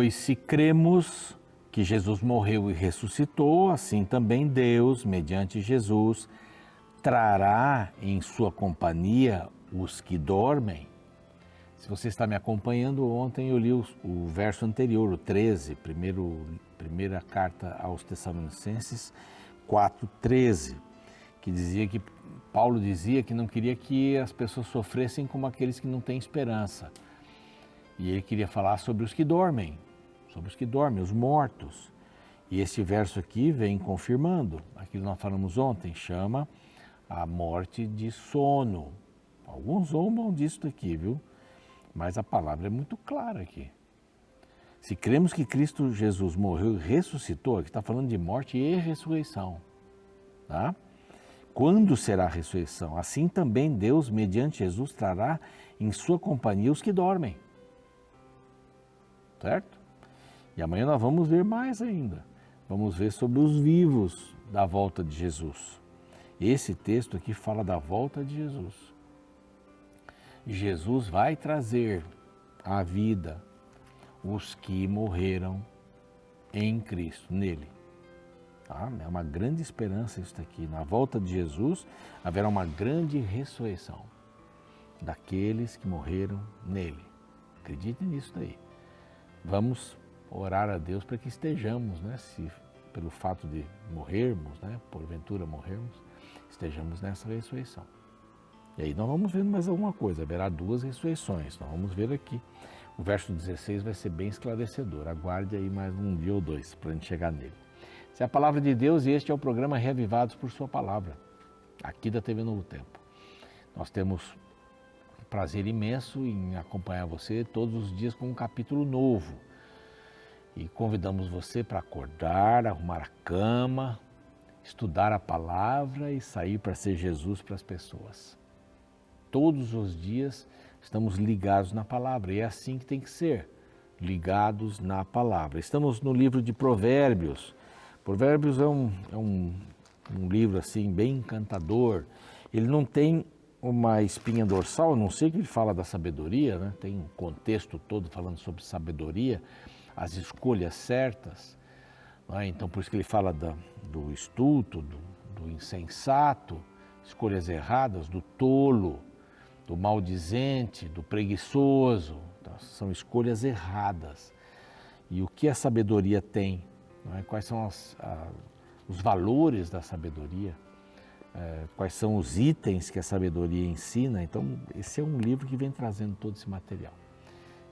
Pois se cremos que Jesus morreu e ressuscitou, assim também Deus, mediante Jesus, trará em sua companhia os que dormem. Se você está me acompanhando, ontem eu li o verso anterior, o 13, primeira carta aos Tessalonicenses 4:13, que dizia que Paulo dizia que não queria que as pessoas sofressem como aqueles que não têm esperança. E ele queria falar sobre os que dormem, os mortos. E esse verso aqui vem confirmando aquilo que nós falamos ontem, chama a morte de sono. Alguns zombam disso aqui, viu? Mas a palavra é muito clara aqui. Se cremos que Cristo Jesus morreu e ressuscitou, aqui está falando de morte e ressurreição. Tá? Quando será a ressurreição? Assim também Deus, mediante Jesus, trará em sua companhia os que dormem. Certo? E amanhã nós vamos ver mais ainda. Vamos ver sobre os vivos da volta de Jesus. Esse texto aqui fala da volta de Jesus. Jesus vai trazer à vida os que morreram em Cristo, nele. Tá? É uma grande esperança isso aqui. Na volta de Jesus haverá uma grande ressurreição daqueles que morreram nele. Acreditem nisso daí. Vamos orar a Deus para que estejamos, né? Se pelo fato de morrermos, né? Porventura morrermos, estejamos nessa ressurreição. E aí nós vamos vendo mais alguma coisa, haverá 2 ressurreições, nós vamos ver aqui. O verso 16 vai ser bem esclarecedor, aguarde aí mais um dia ou 2 para a gente chegar nele. Essa é a palavra de Deus e este é o programa Reavivados por Sua Palavra, aqui da TV Novo Tempo. Nós temos um prazer imenso em acompanhar você todos os dias com um capítulo novo. E convidamos você para acordar, arrumar a cama, estudar a palavra e sair para ser Jesus para as pessoas. Todos os dias estamos ligados na palavra e é assim que tem que ser, ligados na palavra. Estamos no livro de Provérbios. Provérbios é um livro assim bem encantador. Ele não tem uma espinha dorsal, a não sei que ele fala da sabedoria, né? Tem um contexto todo falando sobre sabedoria, as escolhas certas. Né? Então por isso que ele fala do estulto, do insensato, escolhas erradas, do tolo, do maldizente, do preguiçoso. Então, são escolhas erradas. E o que a sabedoria tem? Não é? Quais são os valores da sabedoria? Quais são os itens que a sabedoria ensina? Então, esse é um livro que vem trazendo todo esse material.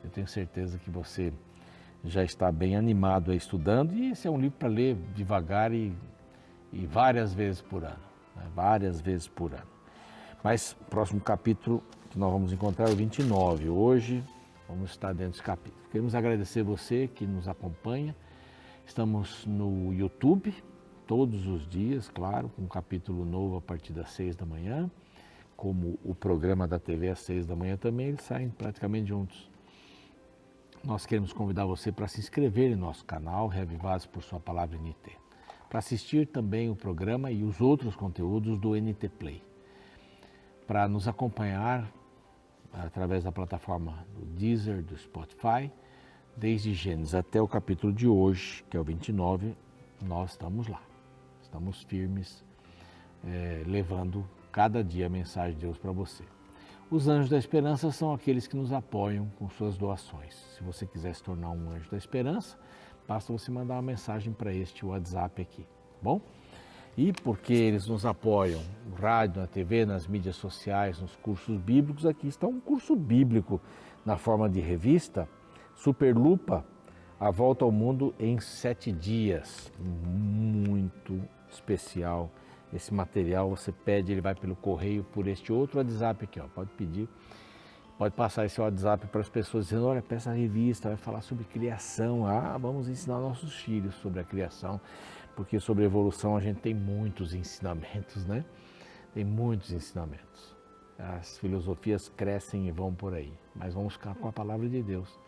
Eu tenho certeza que você já está bem animado aí estudando e esse é um livro para ler devagar e várias vezes por ano. Né? Várias vezes por ano. Mas o próximo capítulo que nós vamos encontrar é o 29. Hoje vamos estar dentro desse capítulo. Queremos agradecer você que nos acompanha. Estamos no YouTube todos os dias, claro, com um capítulo novo a partir das 6 da manhã. Como o programa da TV às 6 da manhã também, eles saem praticamente juntos. Nós queremos convidar você para se inscrever em nosso canal, Reavivados por Sua Palavra NT. Para assistir também o programa e os outros conteúdos do NT Play. Para nos acompanhar através da plataforma do Deezer, do Spotify, desde Gênesis até o capítulo de hoje, que é o 29, nós estamos lá. Estamos firmes, levando cada dia a mensagem de Deus para você. Os Anjos da Esperança são aqueles que nos apoiam com suas doações. Se você quiser se tornar um Anjo da Esperança, basta você mandar uma mensagem para este WhatsApp aqui, tá bom? E porque eles nos apoiam no rádio, na TV, nas mídias sociais, nos cursos bíblicos, aqui está um curso bíblico na forma de revista, Superlupa, A Volta ao Mundo em 7 dias. Muito especial esse material, você pede, ele vai pelo correio por este outro WhatsApp aqui, ó, pode pedir. Pode passar esse WhatsApp para as pessoas dizendo, olha, peça a revista, vai falar sobre criação. Vamos ensinar nossos filhos sobre a criação, porque sobre evolução a gente tem muitos ensinamentos, né? Tem muitos ensinamentos. As filosofias crescem e vão por aí, mas vamos ficar com a palavra de Deus,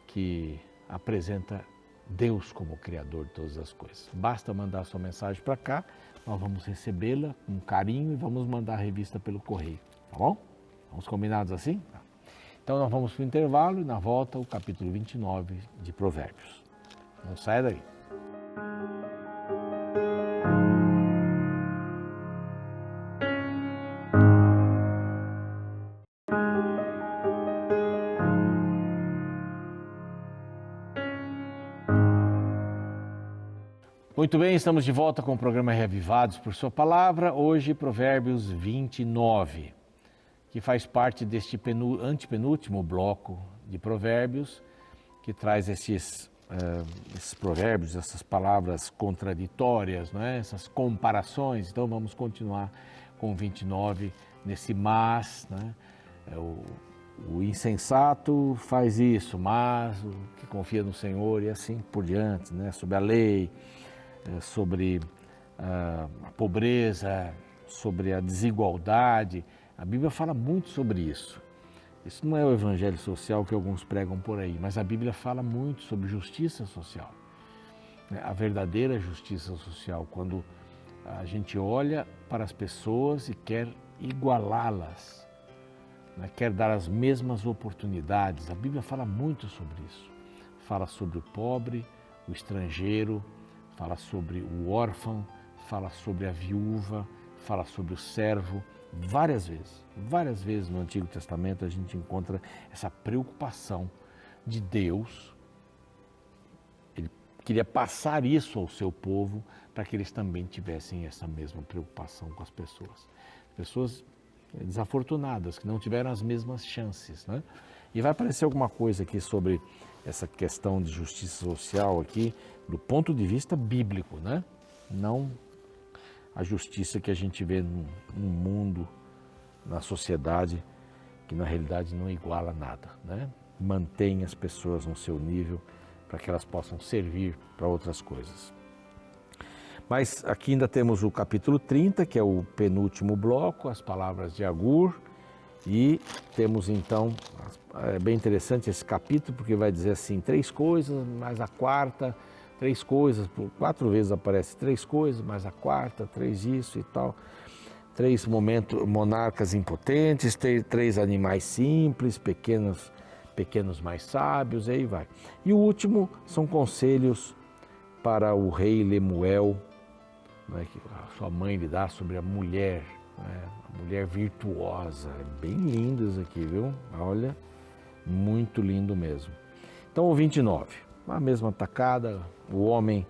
que apresenta Deus como Criador de todas as coisas. Basta mandar sua mensagem para cá, nós vamos recebê-la com carinho e vamos mandar a revista pelo correio, tá bom? Vamos combinados assim? Então nós vamos para o intervalo e na volta o capítulo 29 de Provérbios. Não saia daí. Muito bem, estamos de volta com o programa Reavivados por Sua Palavra. Hoje, Provérbios 29, que faz parte deste antepenúltimo bloco de Provérbios, que traz esses provérbios, essas palavras contraditórias, não é? Essas comparações. Então, vamos continuar com o 29, nesse mas, né? O insensato faz isso, mas o que confia no Senhor e assim por diante, né? Sobre a lei, sobre a pobreza, sobre a desigualdade. A Bíblia fala muito sobre isso. Isso não é o evangelho social que alguns pregam por aí, mas a Bíblia fala muito sobre justiça social. A verdadeira justiça social, quando a gente olha para as pessoas e quer igualá-las, quer dar as mesmas oportunidades. A Bíblia fala muito sobre isso. Fala sobre o pobre, o estrangeiro, fala sobre o órfão, fala sobre a viúva, fala sobre o servo. Várias vezes no Antigo Testamento a gente encontra essa preocupação de Deus. Ele queria passar isso ao seu povo para que eles também tivessem essa mesma preocupação com as pessoas. Pessoas desafortunadas, que não tiveram as mesmas chances, né? E vai aparecer alguma coisa aqui sobre essa questão de justiça social aqui, do ponto de vista bíblico, né? Não a justiça que a gente vê no mundo, na sociedade, que na realidade não iguala nada, né? Mantém as pessoas no seu nível para que elas possam servir para outras coisas. Mas aqui ainda temos o capítulo 30, que é o penúltimo bloco, as palavras de Agur, e temos então, é bem interessante esse capítulo, porque vai dizer assim, 3 coisas, mais a quarta, 3 coisas, 4 vezes aparece 3 coisas, mais a quarta, 3 isso e tal, 3 monarcas impotentes, 3 animais simples, pequenos mais sábios, e aí vai. E o último são conselhos para o rei Lemuel, né, que a sua mãe lhe dá sobre a mulher, né, a mulher virtuosa. É bem lindo isso aqui, viu? Olha, muito lindo mesmo. Então o 29, a mesma tacada, o homem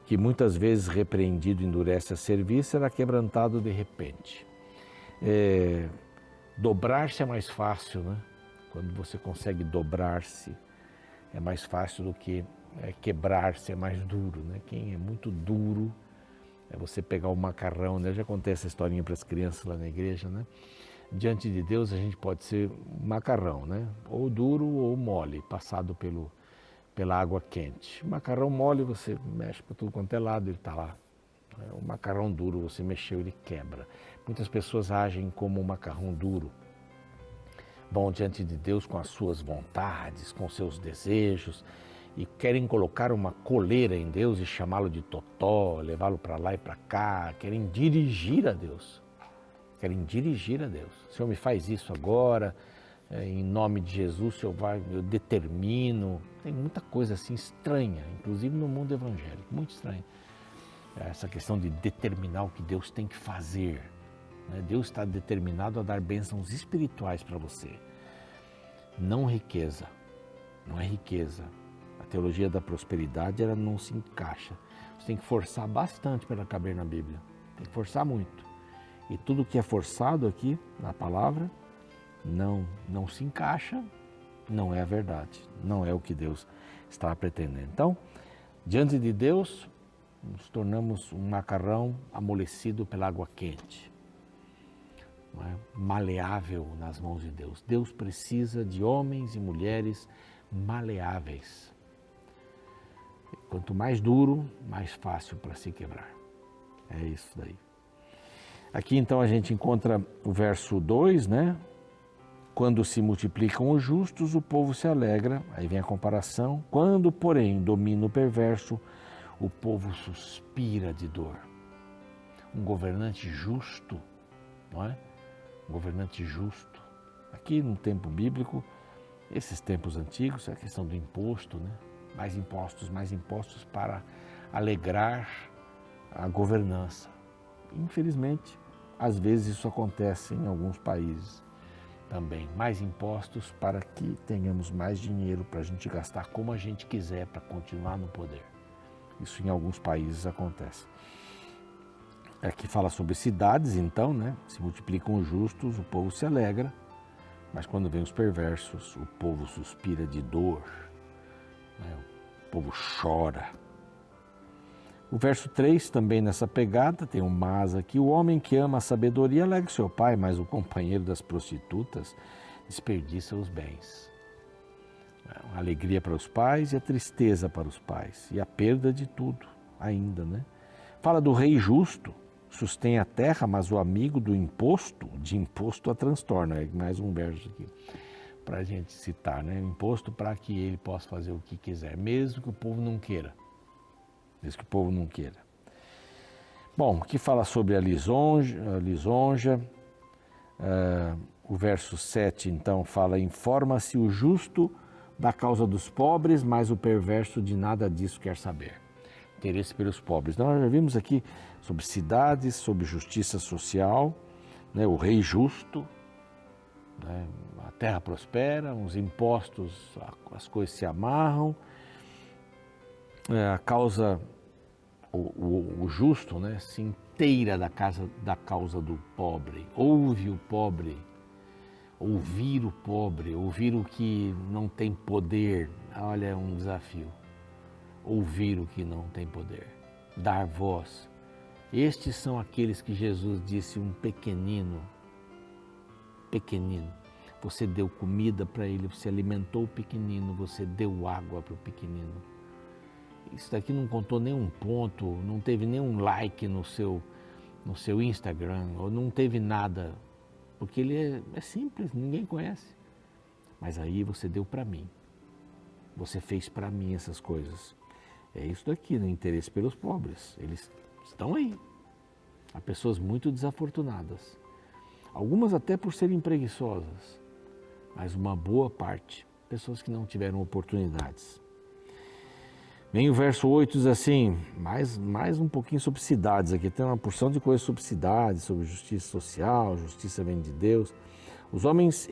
que muitas vezes repreendido endurece a serviço será quebrantado de repente. Dobrar-se é mais fácil, né? Quando você consegue dobrar-se é mais fácil do que quebrar-se, é mais duro, né? Quem é muito duro é você pegar o macarrão, né? Eu já contei essa historinha para as crianças lá na igreja, né? Diante de Deus a gente pode ser macarrão, né? Ou duro ou mole, passado pela água quente. O macarrão mole você mexe para tudo quanto é lado, ele está lá. O macarrão duro você mexeu, ele quebra. Muitas pessoas agem como um macarrão duro. Vão diante de Deus com as suas vontades, com seus desejos, e querem colocar uma coleira em Deus e chamá-lo de totó, levá-lo para lá e para cá, querem dirigir a Deus. O Senhor me faz isso agora, em nome de Jesus, eu determino. Tem muita coisa assim estranha, inclusive no mundo evangélico, muito estranha. Essa questão de determinar o que Deus tem que fazer. Deus está determinado a dar bênçãos espirituais para você. Não riqueza, não é riqueza. A teologia da prosperidade, ela não se encaixa. Você tem que forçar bastante para ela caber na Bíblia. Tem que forçar muito. E tudo que é forçado aqui na palavra não se encaixa, não é a verdade. Não é o que Deus está pretendendo. Então, diante de Deus, nos tornamos um macarrão amolecido pela água quente. Maleável nas mãos de Deus. Deus precisa de homens e mulheres maleáveis. Quanto mais duro, mais fácil para se quebrar. É isso daí. Aqui então a gente encontra o verso 2, né? Quando se multiplicam os justos, o povo se alegra. Aí vem a comparação. Quando, porém, domina o perverso, o povo suspira de dor. Um governante justo, não é? Um governante justo. Aqui no tempo bíblico, Esses tempos antigos, a questão do imposto, né? Mais impostos para alegrar a governança. Infelizmente, às vezes isso acontece em alguns países também. Mais impostos para que tenhamos mais dinheiro para a gente gastar como a gente quiser para continuar no poder. Isso em alguns países acontece. Aqui fala sobre cidades, então, né? Se multiplicam os justos, o povo se alegra, mas quando vem os perversos, o povo suspira de dor, né? O povo chora. O verso 3 também nessa pegada, tem um mas aqui, o homem que ama a sabedoria alegra seu pai, mas o companheiro das prostitutas desperdiça os bens. A alegria para os pais e a tristeza para os pais, e a perda de tudo ainda, né? Fala do rei justo, sustém a terra, mas o amigo do imposto, de imposto a transtorna. É mais um verso aqui para a gente citar, né? Imposto para que ele possa fazer o que quiser, mesmo que o povo não queira. Mesmo que o povo não queira. Bom, aqui fala sobre a lisonja. O verso 7, então, fala: informa-se o justo da causa dos pobres, mas o perverso de nada disso quer saber. Interesse pelos pobres. Nós já vimos aqui sobre cidades, sobre justiça social, né? O rei justo, né? A terra prospera, os impostos, as coisas se amarram. A causa, o justo, né, se inteira da causa do pobre, ouve o pobre, ouvir o pobre, ouvir o que não tem poder. Olha, é um desafio. Ouvir o que não tem poder, dar voz. Estes são aqueles que Jesus disse, um pequenino. Você deu comida para ele, você alimentou o pequenino, você deu água para o pequenino. Isso daqui não contou nenhum ponto, não teve nenhum like no seu Instagram, ou não teve nada, porque ele é simples, ninguém conhece. Mas aí você deu para mim, você fez para mim essas coisas. É isso daqui, no interesse pelos pobres, eles estão aí. Há pessoas muito desafortunadas, algumas até por serem preguiçosas, mas uma boa parte, pessoas que não tiveram oportunidades. Vem o verso 8, diz assim, mais um pouquinho sobre cidades aqui, tem uma porção de coisas sobre cidades, sobre justiça social, justiça vem de Deus. Os homens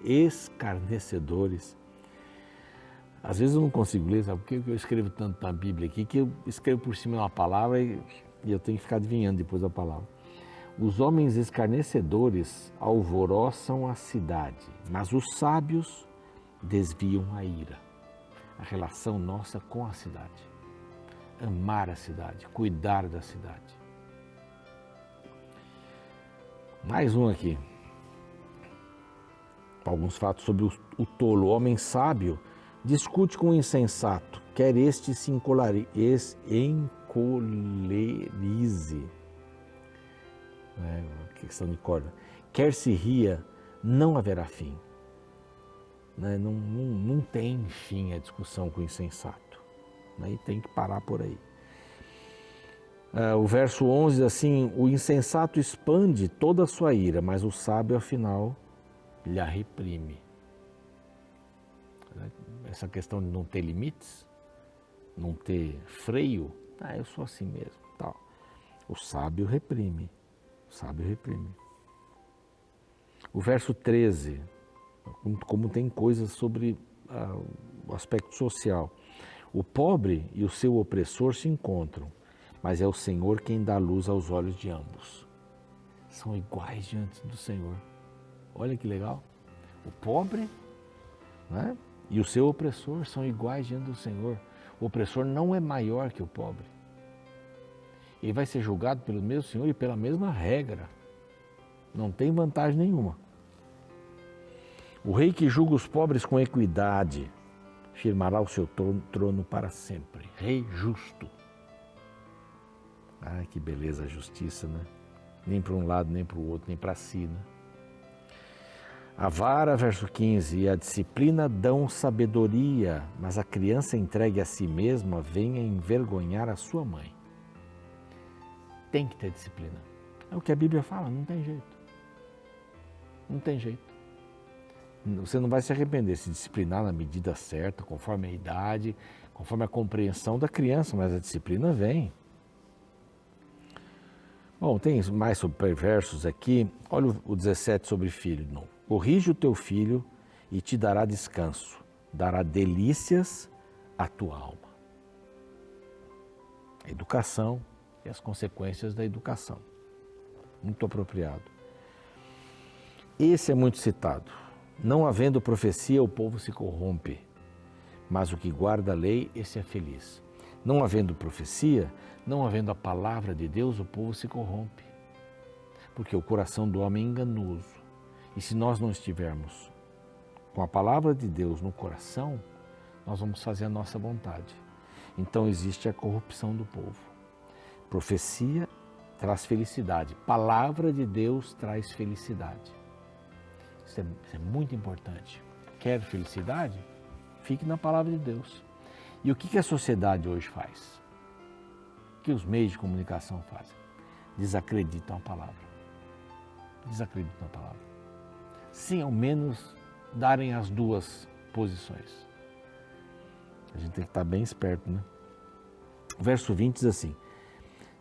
escarnecedores, às vezes eu não consigo ler, sabe por que eu escrevo tanto na Bíblia aqui, que eu escrevo por cima de uma palavra e eu tenho que ficar adivinhando depois da palavra. Os homens escarnecedores alvoroçam a cidade, mas os sábios desviam a ira. A relação nossa com a cidade, amar a cidade, cuidar da cidade. Mais um aqui, alguns fatos sobre o tolo. O homem sábio discute com o insensato, quer este se encolerize, questão de corda, quer se ria, não haverá fim. Não tem fim a discussão com o insensato, né? E tem que parar por aí. O verso 11 diz assim, o insensato expande toda a sua ira, mas o sábio afinal lhe reprime. Essa questão de não ter limites, não ter freio, eu sou assim mesmo, tal. O sábio reprime, O verso 13, como tem coisas sobre o aspecto social. O pobre e o seu opressor se encontram, mas é o Senhor quem dá luz aos olhos de ambos. São iguais diante do Senhor. Olha que legal. O pobre, né, e o seu opressor são iguais diante do Senhor. O opressor não é maior que o pobre. Ele vai ser julgado pelo mesmo Senhor e pela mesma regra. Não tem vantagem nenhuma. O rei que julga os pobres com equidade firmará o seu trono para sempre. Rei justo. Ah, que beleza a justiça, né? Nem para um lado, nem para o outro, nem para si, né? A vara, verso 15, e a disciplina dão sabedoria, mas a criança entregue a si mesma vem a envergonhar a sua mãe. Tem que ter disciplina. É o que a Bíblia fala, não tem jeito. Não tem jeito. Você não vai se arrepender, se disciplinar na medida certa, conforme a idade, conforme a compreensão da criança, mas a disciplina vem. Bom, tem mais sobre perversos aqui. Olha o 17 sobre filho. Não. Corrige o teu filho e te dará descanso, dará delícias à tua alma. A educação e as consequências da educação. Muito apropriado. Esse é muito citado. Não havendo profecia, o povo se corrompe, mas o que guarda a lei, esse é feliz. Não havendo profecia, não havendo a palavra de Deus, o povo se corrompe. Porque o coração do homem é enganoso. E se nós não estivermos com a palavra de Deus no coração, nós vamos fazer a nossa vontade. Então existe a corrupção do povo. Profecia traz felicidade. Palavra de Deus traz felicidade. Isso é muito importante. Quer felicidade? Fique na palavra de Deus. E o que a sociedade hoje faz? O que os meios de comunicação fazem? Desacreditam a palavra. Desacreditam a palavra. Sem ao menos darem as duas posições. A gente tem que estar bem esperto, né? O verso 20 diz assim: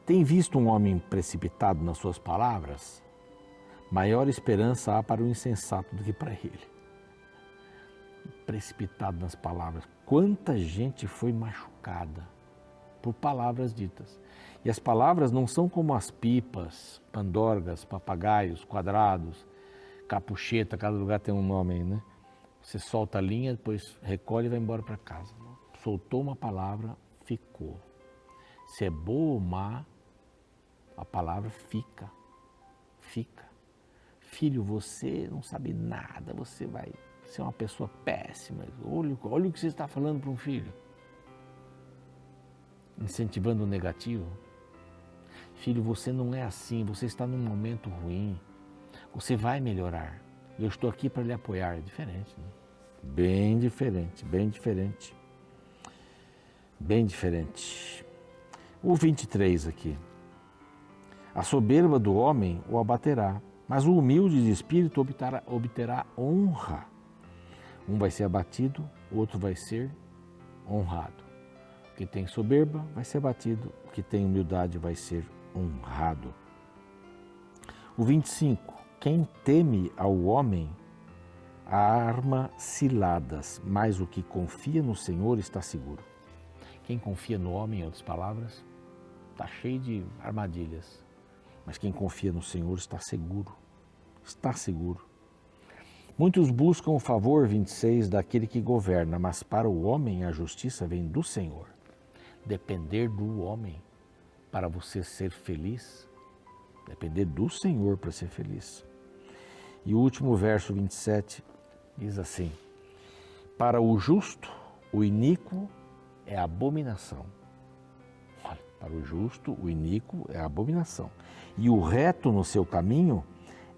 tem visto um homem precipitado nas suas palavras? Maior esperança há para o insensato do que para ele. Precipitado nas palavras. Quanta gente foi machucada por palavras ditas. E as palavras não são como as pipas, pandorgas, papagaios, quadrados, capucheta, cada lugar tem um nome aí, né? Você solta a linha, depois recolhe e vai embora para casa. Soltou uma palavra, ficou. Se é boa ou má, a palavra fica. Fica. Filho, você não sabe nada, você vai ser uma pessoa péssima. Olha o que você está falando para um filho. Incentivando o negativo. Filho, você não é assim, você está num momento ruim. Você vai melhorar. Eu estou aqui para lhe apoiar. É diferente, né? Bem diferente, bem diferente. Bem diferente. O 23 aqui. A soberba do homem o abaterá, mas o humilde de espírito obterá honra. Um vai ser abatido, o outro vai ser honrado. O que tem soberba vai ser abatido, o que tem humildade vai ser honrado. O 25. Quem teme ao homem arma ciladas, mas o que confia no Senhor está seguro. Quem confia no homem, em outras palavras, está cheio de armadilhas. Mas quem confia no Senhor está seguro. Está seguro. Muitos buscam o favor, 26, daquele que governa, mas para o homem a justiça vem do Senhor. Depender do homem para você ser feliz, depender do Senhor para ser feliz. E o último verso, 27, diz assim: para o justo, o iníquo é abominação. Olha, para o justo, o iníquo é abominação. E o reto no seu caminho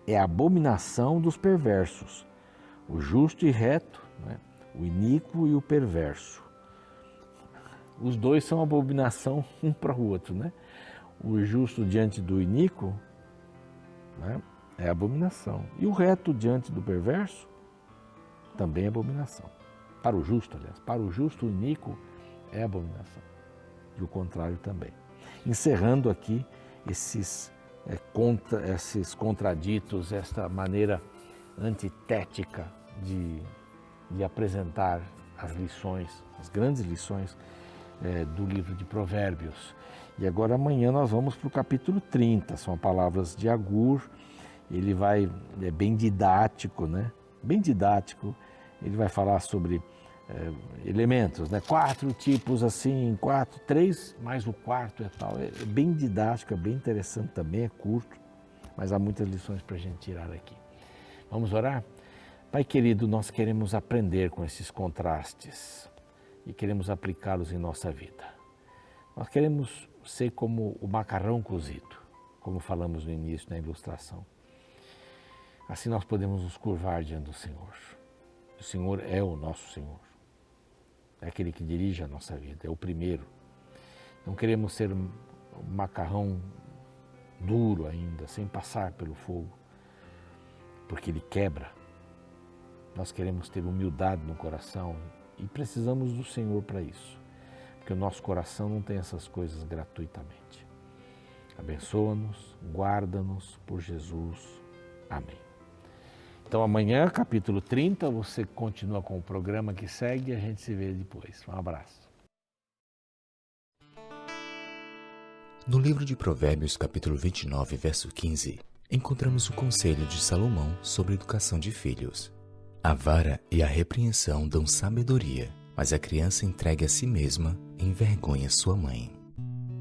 é abominação dos perversos. O justo e reto, né? O iníquo e o perverso. Os dois são abominação um para o outro, né? O justo diante do iníquo, né, é abominação. E o reto diante do perverso também é abominação. Para o justo, aliás, para o justo o iníquo é abominação. E o contrário também. Encerrando aqui esses contraditos, esta maneira antitética de apresentar as lições, as grandes lições do livro de Provérbios. E agora amanhã nós vamos para o capítulo 30, são palavras de Agur. Ele é bem didático, né? Bem didático. Ele vai falar sobre elementos, né? 4 tipos assim, 3 mais o quarto e tal. É bem didático, é bem interessante também, é curto, mas há muitas lições para a gente tirar aqui. Vamos orar? Pai querido, nós queremos aprender com esses contrastes e queremos aplicá-los em nossa vida. Nós queremos ser como o macarrão cozido, como falamos no início, na ilustração. Assim nós podemos nos curvar diante do Senhor. O Senhor é o nosso Senhor. É aquele que dirige a nossa vida, é o primeiro. Não queremos ser um macarrão duro ainda, sem passar pelo fogo, porque ele quebra. nós queremos ter humildade no coração e precisamos do Senhor para isso, porque o nosso coração não tem essas coisas gratuitamente. Abençoa-nos, guarda-nos por Jesus. Amém. Então amanhã, capítulo 30, você continua com o programa que segue e a gente se vê depois. Um abraço. No livro de Provérbios, capítulo 29, verso 15, encontramos o conselho de Salomão sobre a educação de filhos. A vara e a repreensão dão sabedoria, mas a criança entregue a si mesma envergonha sua mãe.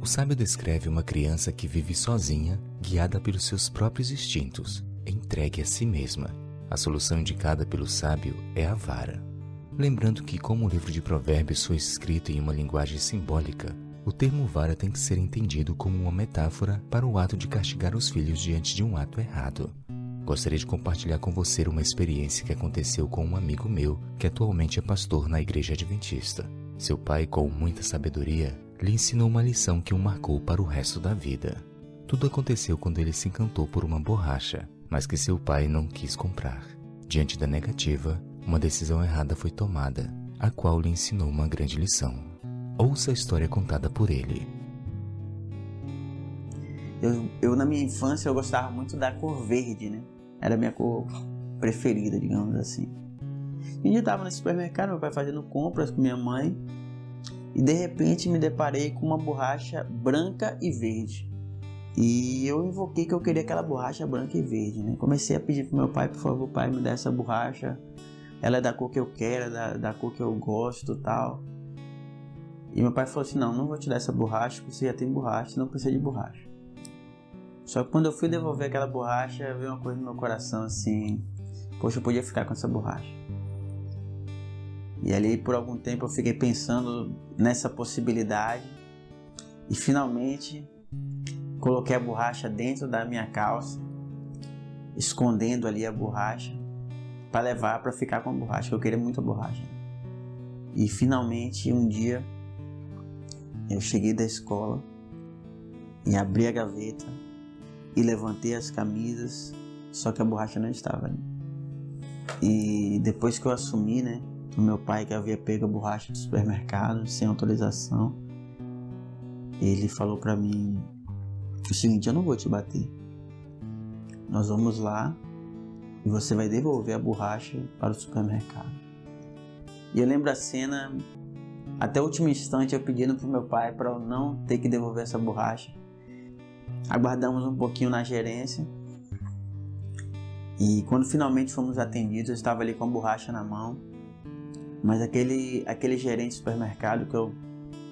O sábio descreve uma criança que vive sozinha, guiada pelos seus próprios instintos, entregue a si mesma. A solução indicada pelo sábio é a vara. Lembrando que, como o livro de Provérbios foi escrito em uma linguagem simbólica, o termo vara tem que ser entendido como uma metáfora para o ato de castigar os filhos diante de um ato errado. Gostaria de compartilhar com você uma experiência que aconteceu com um amigo meu, que atualmente é pastor na Igreja Adventista. Seu pai, com muita sabedoria, lhe ensinou uma lição que o marcou para o resto da vida. Tudo aconteceu quando ele se encantou por uma borracha, mas que seu pai não quis comprar. Diante da negativa, uma decisão errada foi tomada, a qual lhe ensinou uma grande lição. Ouça a história contada por ele. Eu na minha infância, eu gostava muito da cor verde, né? Era a minha cor preferida, digamos assim. E um dia eu estava no supermercado, meu pai fazendo compras com minha mãe, e de repente me deparei com uma borracha branca e verde. E eu invoquei que eu queria aquela borracha branca e verde, né? Comecei a pedir pro meu pai, por favor, pai, me dá essa borracha. Ela é da cor que eu quero, da cor que eu gosto e tal. E meu pai falou assim, não vou te dar essa borracha, porque você já tem borracha, você não precisa de borracha. Só que quando eu fui devolver aquela borracha, veio uma coisa no meu coração assim, poxa, eu podia ficar com essa borracha. E ali por algum tempo eu fiquei pensando nessa possibilidade e finalmente coloquei a borracha dentro da minha calça, escondendo ali a borracha para levar para ficar com a borracha, que eu queria muito a borracha. E finalmente um dia eu cheguei da escola e abri a gaveta e levantei as camisas, só que a borracha não estava ali. E depois que eu assumi, né, o meu pai que havia pego a borracha do supermercado sem autorização, ele falou para mim o seguinte, eu não vou te bater. Nós vamos lá e você vai devolver a borracha para o supermercado. E eu lembro a cena, até o último instante eu pedindo para o meu pai para eu não ter que devolver essa borracha. Aguardamos um pouquinho na gerência e quando finalmente fomos atendidos, eu estava ali com a borracha na mão, mas aquele gerente de supermercado, que eu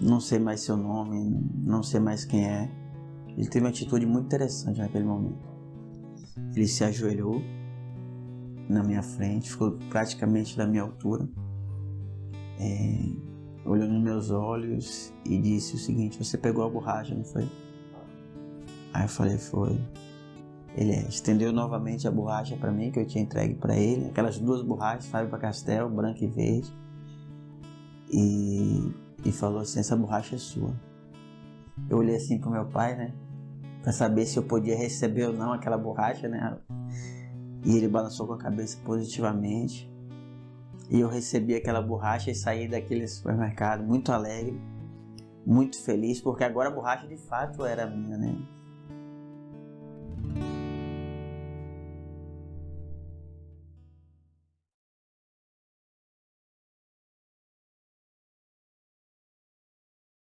não sei mais seu nome, não sei mais quem é, ele teve uma atitude muito interessante naquele momento. Ele se ajoelhou na minha frente, ficou praticamente da minha altura, olhou nos meus olhos e disse o seguinte, você pegou a borracha, não foi? Aí eu falei, foi. Ele estendeu novamente a borracha para mim, que eu tinha entregue para ele, aquelas duas borrachas, Faber-Castell, branca e verde, e falou assim, essa borracha é sua. Eu olhei assim pro meu pai, né, para saber se eu podia receber ou não aquela borracha, né, e ele balançou com a cabeça positivamente, e eu recebi aquela borracha e saí daquele supermercado muito alegre, muito feliz, porque agora a borracha de fato era minha, né.